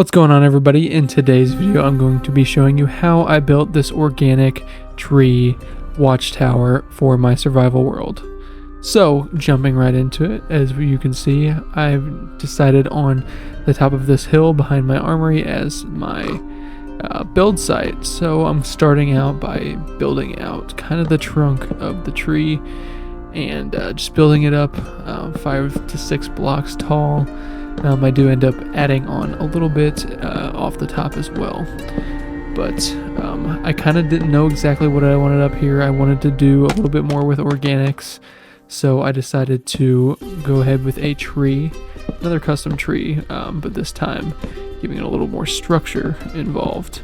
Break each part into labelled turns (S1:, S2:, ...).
S1: What's going on, everybody? In today's video I'm going to be showing you how I built this organic tree watchtower for my survival world. So jumping right into it, as you can see, I've decided on the top of this hill behind my armory as my build site. So I'm starting out by building out kind of the trunk of the tree and just building it up 5 to 6 blocks tall. I do end up adding on a little bit off the top as well, but I kind of didn't know exactly what I wanted up here. I wanted to do a little bit more with organics, so I decided to go ahead with a tree, another custom tree, but this time giving it a little more structure involved.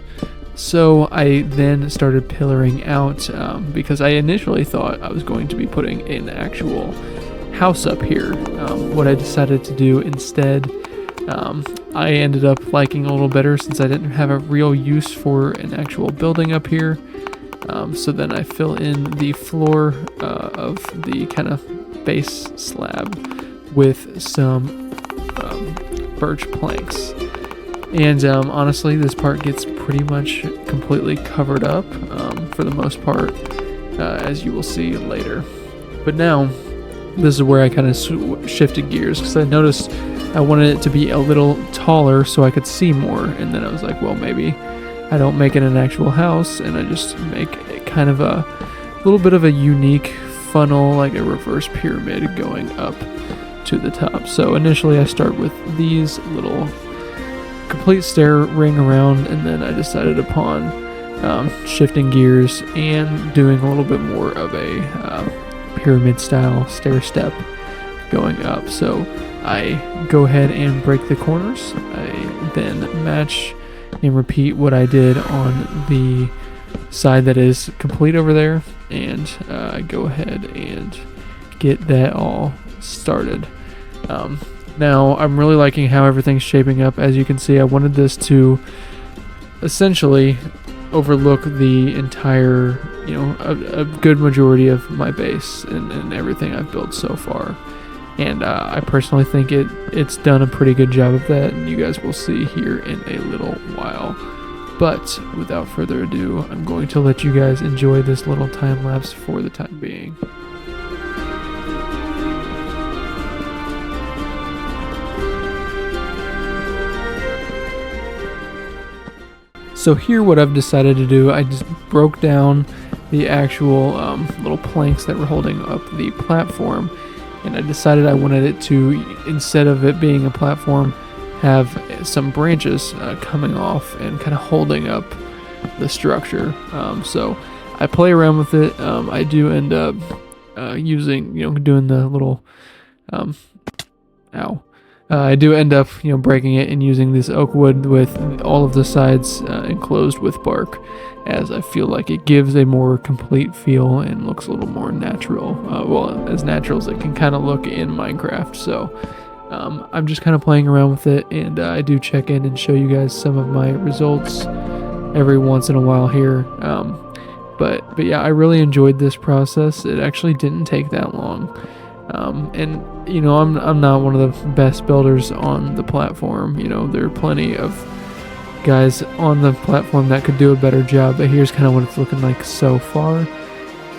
S1: So I then started pillaring out because I initially thought I was going to be putting an actual house up here. What I decided to do instead, I ended up liking a little better since I didn't have a real use for an actual building up here. So then I fill in the floor of the kind of base slab with some birch planks. And honestly, this part gets pretty much completely covered up for the most part, as you will see later. But now, this is where I kind of shifted gears because I noticed I wanted it to be a little taller so I could see more. And then I was like, well, maybe I don't make it an actual house and I just make it kind of a little bit of a unique funnel, like a reverse pyramid going up to the top. So initially I start with these little complete stair ring around, and then I decided upon shifting gears and doing a little bit more of a pyramid style stair step going up. So I go ahead and break the corners. I then match and repeat what I did on the side that is complete over there, and I go ahead and get that all started. Now I'm really liking how everything's shaping up. As you can see, I wanted this to essentially overlook the entire, a good majority of my base and everything I've built so far. And I personally think it's done a pretty good job of that, and you guys will see here in a little while. But without further ado, I'm going to let you guys enjoy this little time lapse for the time being. So here what I've decided to do, I just broke down the actual little planks that were holding up the platform, and I decided I wanted it to, instead of it being a platform, have some branches coming off and kind of holding up the structure. So I play around with it. I do end up using, doing the little, I do end up, breaking it and using this oak wood with all of the sides enclosed with bark, as I feel like it gives a more complete feel and looks a little more natural. Well, as natural as it can kind of look in Minecraft. So I'm just kind of playing around with it, and I do check in and show you guys some of my results every once in a while here. But yeah, I really enjoyed this process. It actually didn't take that long. And I'm not one of the best builders on the platform. There are plenty of guys on the platform that could do a better job, but here's kind of what it's looking like so far.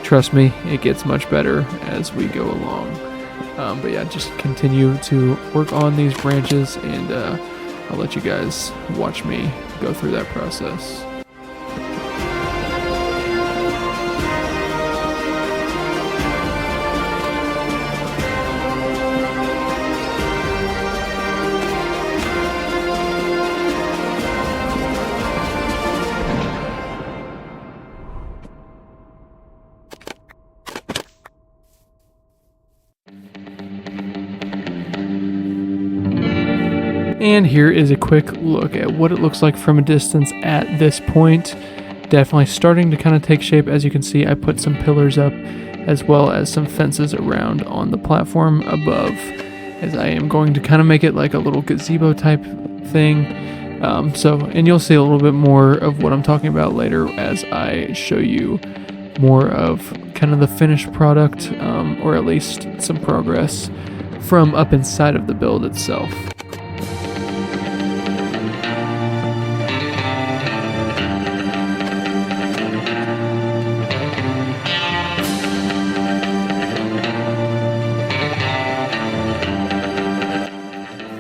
S1: Trust me, it gets much better as we go along. But yeah, just continue to work on these branches, and I'll let you guys watch me go through that process. And here is a quick look at what it looks like from a distance at this point. Definitely starting to kind of take shape. As you can see, I put some pillars up as well as some fences around on the platform above, as I am going to kind of make it like a little gazebo type thing. And you'll see a little bit more of what I'm talking about later as I show you more of kind of the finished product, or at least some progress from up inside of the build itself.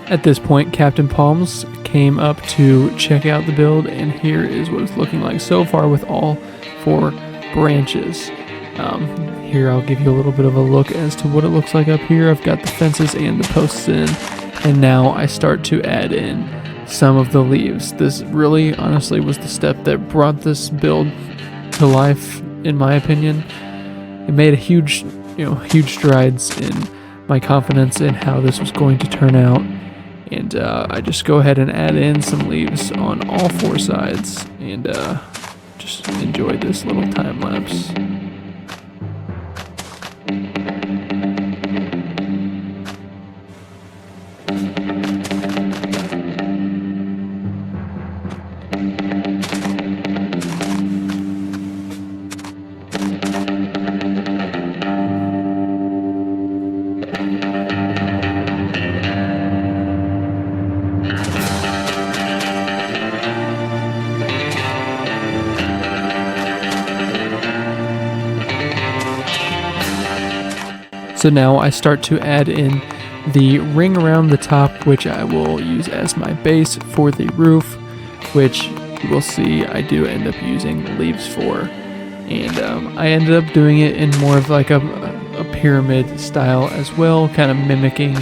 S1: At this point, Captain Palms came up to check out the build, and here is what it's looking like so far with all 4 branches. Here I'll give you a little bit of a look as to what it looks like up here. I've got the fences and the posts in, and now I start to add in some of the leaves. This really honestly was the step that brought this build to life, in my opinion. It made a huge strides in my confidence in how this was going to turn out. And I just go ahead and add in some leaves on all 4 sides, and just enjoy this little time lapse. So now I start to add in the ring around the top, which I will use as my base for the roof, which you will see I do end up using leaves for. And I ended up doing it in more of like a pyramid style as well, kind of mimicking,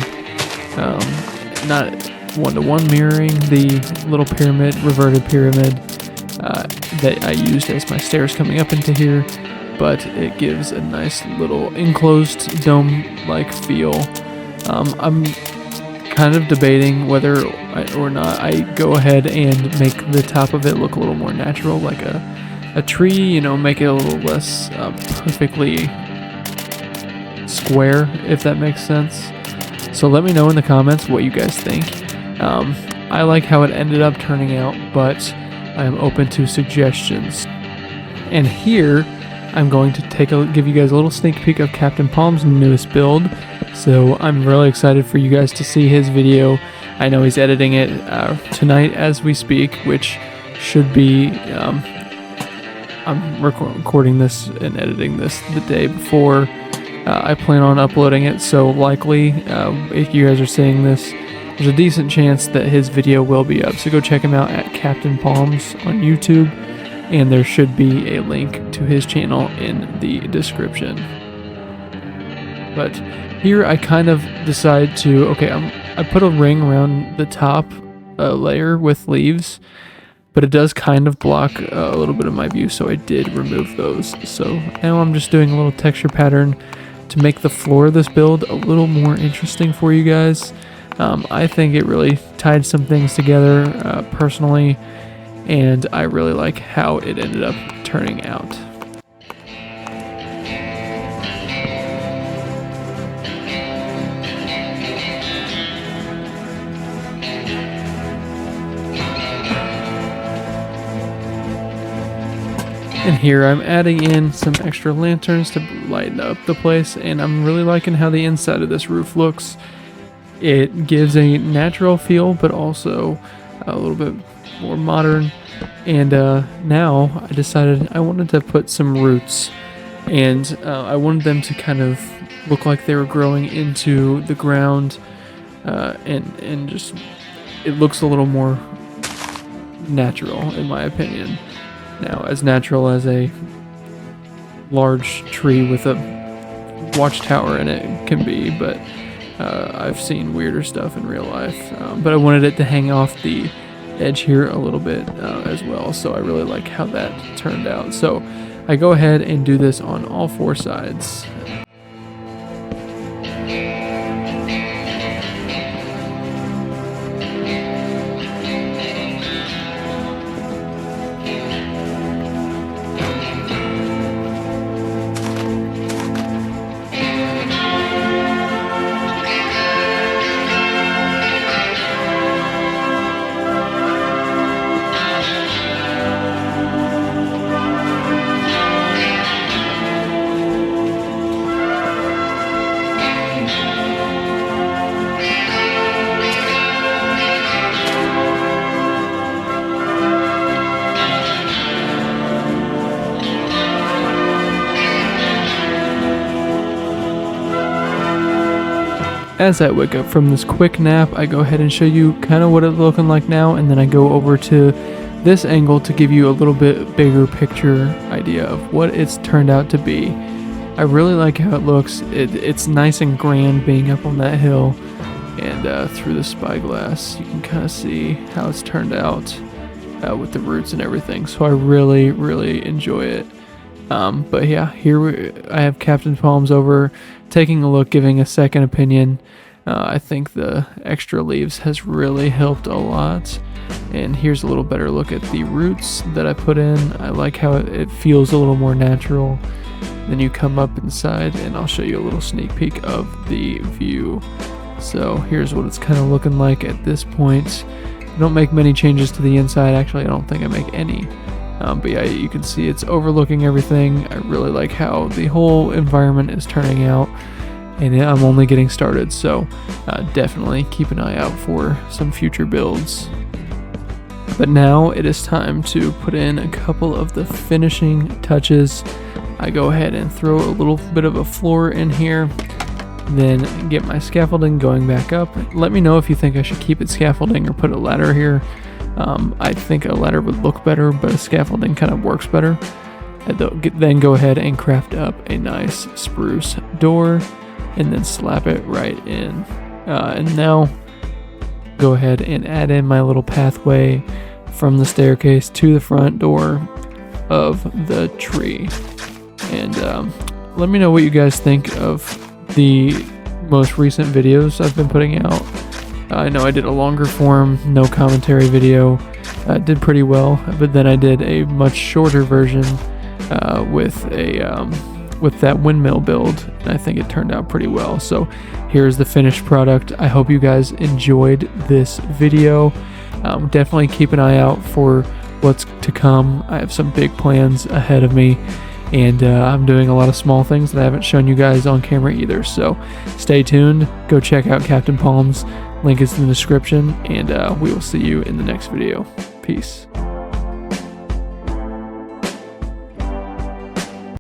S1: not one-to-one mirroring the little pyramid, reverted pyramid that I used as my stairs coming up into here. But it gives a nice little enclosed dome-like feel. I'm kind of debating whether or not I go ahead and make the top of it look a little more natural, like a tree, make it a little less perfectly square, if that makes sense. So let me know in the comments what you guys think. I like how it ended up turning out, but I am open to suggestions. And here, I'm going to give you guys a little sneak peek of Captain Palm's newest build. So I'm really excited for you guys to see his video. I know he's editing it tonight as we speak, which should be, I'm recording this and editing this the day before I plan on uploading it. So likely, if you guys are seeing this, there's a decent chance that his video will be up. So go check him out at Captain Palms on YouTube. And there should be a link to his channel in the description. But here I kind of decide to, I put a ring around the top layer with leaves, but it does kind of block a little bit of my view, so I did remove those. So now I'm just doing a little texture pattern to make the floor of this build a little more interesting for you guys. I think it really tied some things together personally, and I really like how it ended up turning out. And here I'm adding in some extra lanterns to lighten up the place, and I'm really liking how the inside of this roof looks. It gives a natural feel, but also a little bit more modern. And now I decided I wanted to put some roots, and I wanted them to kind of look like they were growing into the ground, and just it looks a little more natural in my opinion. Now, as natural as a large tree with a watchtower in it can be, but I've seen weirder stuff in real life. But I wanted it to hang off the edge here a little bit as well, so I really like how that turned out. So I go ahead and do this on all 4 sides. as I wake up from this quick nap, I go ahead and show you kind of what it's looking like now, and then I go over to this angle to give you a little bit bigger picture idea of what it's turned out to be. I really like how it looks. It's nice and grand being up on that hill, and through the spyglass you can kind of see how it's turned out with the roots and everything. So I really enjoy it. But yeah, I have Captain Palms over, taking a look, giving a second opinion. I think the extra leaves has really helped a lot. And here's a little better look at the roots that I put in. I like how it feels a little more natural. Then you come up inside and I'll show you a little sneak peek of the view. So here's what it's kind of looking like at this point. I don't make many changes to the inside. Actually, I don't think I make any. But yeah, you can see it's overlooking everything. I really like how the whole environment is turning out. And I'm only getting started, so definitely keep an eye out for some future builds. But now it is time to put in a couple of the finishing touches. I go ahead and throw a little bit of a floor in here, then get my scaffolding going back up. Let me know if you think I should keep it scaffolding or put a ladder here. I think a ladder would look better, but a scaffolding kind of works better. Then go ahead and craft up a nice spruce door and then slap it right in. And now go ahead and add in my little pathway from the staircase to the front door of the tree. And let me know what you guys think of the most recent videos I've been putting out. I know I did a longer form, no commentary video, did pretty well, but then I did a much shorter version with that windmill build, and I think it turned out pretty well. So here's the finished product. I hope you guys enjoyed this video. Definitely keep an eye out for what's to come. I have some big plans ahead of me, and I'm doing a lot of small things that I haven't shown you guys on camera either. So stay tuned. Go check out Captain Palms. Link is in the description, and we will see you in the next video. Peace.